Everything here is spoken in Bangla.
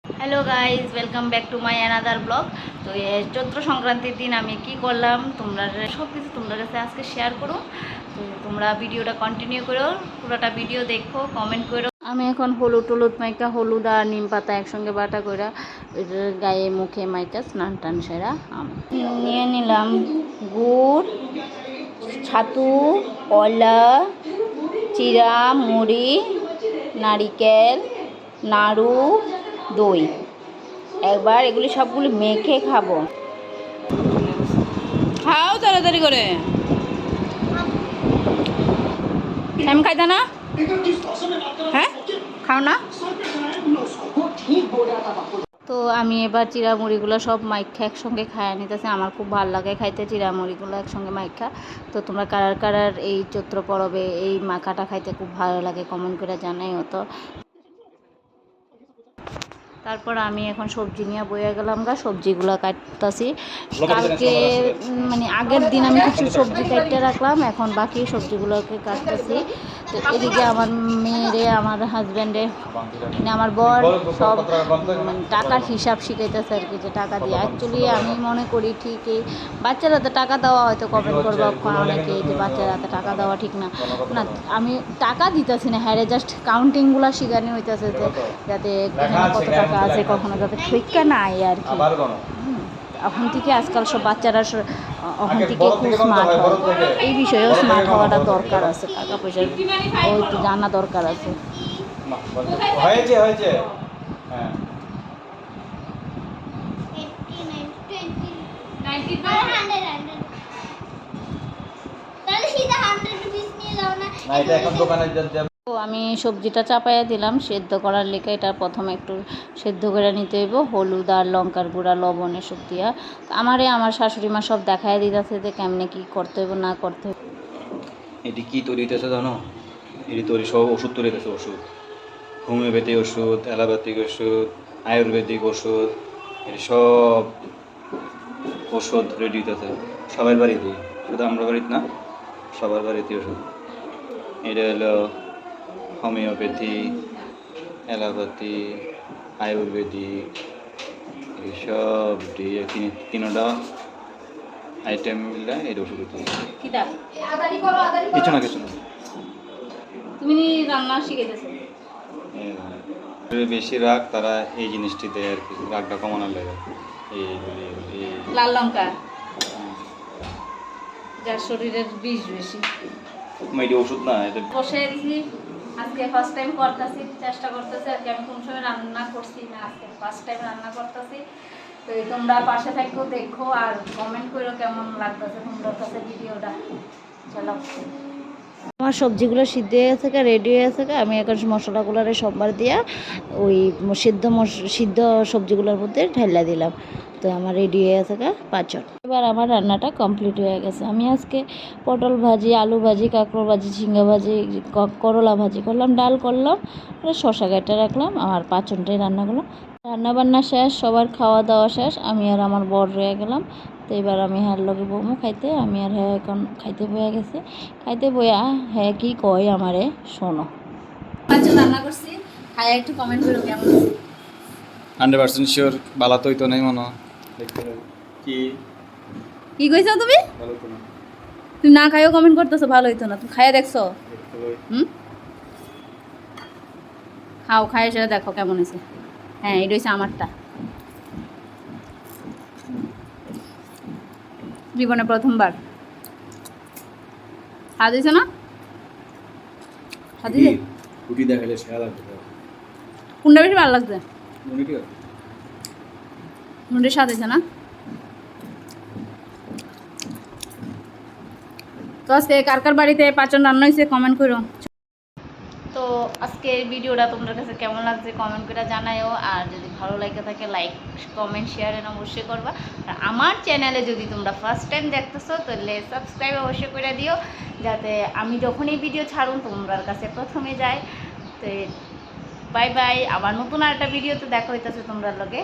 Hello guys, welcome back to my another blog. তো চৈত্র সংক্রান্তির দিন আমি কি করলাম তোমরা সব কিছু তোমরা কাছে আজকে শেয়ার করো। তো তোমরা ভিডিওটা কন্টিনিউ করো, পুরোটা ভিডিও দেখো, কমেন্ট করো। আমি এখন হলুদ মাইকা, হলুদ আর নিম পাতা একসঙ্গে বাটা করে গায়ে মুখে মাইকা স্নান টান সেরা আমি নিয়ে নিলাম গুড়, ছাতু, কলা, চিরা, মুড়ি, নারিকেল, নাড়ু, দই। একবার এগুলি সবগুলি মেখে খাবো। খাও তাড়াতাড়ি করে। আমি খাইতা না? হ্যাঁ, খাও না? তো আমি এবার চিড়ামুড়িগুলো সব মাইখা একসঙ্গে খাইয়া নিতেছি। আমার খুব ভালো লাগে খাইতে চিড়ামুড়িগুলো একসঙ্গে মাইখা। তো তোমরা কারার এই চৈত্র পরবে এই মাখাটা খাইতে খুব ভালো লাগে কমেন্ট করে জানাই হতো। তারপর আমি এখন সবজি নিয়ে বয়ে গেলাম সবজিগুলো কাটতেছি। কালকে মানে আগের দিন আমি কিছু সবজি কাটতে রাখলাম, এখন বাকি সবজিগুলোকে কাটতেছি। তো এদিকে আমার মেয়েরে, আমার হাজব্যান্ডে, মানে আমার বর সব মানে টাকার হিসাব শিখাইতেছে আর কি, যে টাকা দিয়ে। অ্যাকচুয়ালি আমি মনে করি ঠিকই বাচ্চারা তো টাকা দেওয়া, হয়তো কমেন্ট করবো অনেকে যে বাচ্চারা তো টাকা দেওয়া ঠিক না। না, আমি টাকা দিতেছি না, হ্যাঁ জাস্ট কাউন্টিংগুলো শিখানি হইতেছে, যাতে কত টাকা আছে কখনো যাতে ঠিকা না আয় আর কি। এখন থেকে আজকাল সব বাচ্চারা এখন থেকে খুব স্মার্ট হয়, এই বিষয়েও স্মার্ট হওয়াটা দরকার আছে। টাকা পয়সা ওই তো জানা দরকার আছে। তো আমি সবজিটা চাপাইয়া দিলাম সেদ্ধ করার লেগে। এটা প্রথমে একটু সেদ্ধ করে নিতে হইব, হলুদ আর লঙ্কার গুঁড়া, লবণ এসব দিয়া। আমার শাশুড়ি মা সব দেখাই দিতেছে যে কেমনে কি করতে হইব না করতে হইব। এটি কি তৈরি হইতেছে জানো? এটি তৈরি সব ওষুধ তৈরি হইতেছে, ওষুধ, হোমিওপ্যাথিক ওষুধ, অ্যালোপ্যাথিক ওষুধ, আয়ুর্বেদিক ওষুধ, এটি সব ওষুধ রেডি হইতেছে সবার বাড়িতেই, শুধু আমরা বাড়িতে না, সবার বাড়িতে ওষুধ। এটা হলো হোমিওপ্যাথি, অ্যালোপ্যাথি, আয়ুর্বেদিক, এইসব দিয়ে তিনটা আইটেম মিলে এই ওষুধ হইতেছে। কিছু না কিছু না, তুমি রান্না শিখাইতেছো? বেশি রাগ তারা এই জিনিসটি দেয় আর কি, রাগটা কমানোর লাগে। লাল লঙ্কা, যার শরীরের বিষ বেশি। এটি ওষুধ না, এটা বসে দিছি। আজকে ফার্স্ট টাইম করতেছি, চেষ্টা করতেছি আর কি। আমি কোন সময় রান্না করছি না, আজকে ফার্স্ট টাইম রান্না করতেছি। তো তোমরা পাশে থাকো, দেখো আর কমেন্ট করো কেমন লাগতেছে তোমাদের কাছে ভিডিওটা। চলো, আমার সবজিগুলো সিদ্ধ হয়ে গেছে, রেডি হয়ে গেছে। আমি এখন মশলাগুলো সোমবার দিয়া ওই সিদ্ধ সবজিগুলোর মধ্যে ঢেলা দিলাম। তো আমার রেডি হয়ে গেছে পাঁচন। এবার আমার রান্নাটা কমপ্লিট হয়ে গেছে। আমি আজকে পটল ভাজি, আলু ভাজি, কাঁকড়ো ভাজি, ঝিঙ্গা ভাজি, করলা ভাজি করলাম, ডাল করলাম, শশা কেটে রাখলাম। আমার পাঁচনটাই রান্না করলাম। রান্নাবান্না শেষ, সবার খাওয়া দাওয়া শেষ। আমি আর আমার বর রয়ে গেলাম। তো এবার আমি হ্যার লগে বমু খাইতে। আমি আর হ্যাঁ এখন খাইতে বইয়া গেছে। খাইতে বইয়া হ্যাঁ কি কয় আমারে শোনো। রান্না করছি, খাই একটু কমেন্ট করো কেমন আছে। 100% শিওর ভালো তো হইতো নাই মনে দেখতে কি কি কইছো তুমি? ভালো তো না, তুমি না খাইও কমেন্ট করতেছো ভালো হইতো না। তুমি খাইয়া দেখছো? খাও, খাই সেটা দেখো কেমন হয়েছে। হ্যাঁ, এটা হচ্ছে আমারটা, জীবনে প্রথমবার। স্বাদ হয়েছে না? স্বাদ হয়েছে? রুটি দেখালে সেরা লাগবে। কোনটা বেশি ভালো লাগছে? মুড়ির স্বাদ হয়েছে না? তো আজকে কার কার বাড়িতে পাঁচন রান্না হয়েছে কমেন্ট করো। তো আজকের ভিডিওটা তোমাদের কাছে কেমন লাগছে কমেন্ট করে জানাইও। আর যদি ভালো লাগে থাকে লাইক, কমেন্ট, শেয়ার অবশ্যই করবা। আর আমার চ্যানেলে যদি তোমরা ফার্স্ট টাইম দেখতেছো তাহলে সাবস্ক্রাইব অবশ্যই করে দিও, যাতে আমি যখনই ভিডিও ছাড়ুন তোমার কাছে প্রথমে যায়। তো বাই বাই, আবার নতুন আরেকটা ভিডিওতে দেখা হইতেছে তোমরা লগে।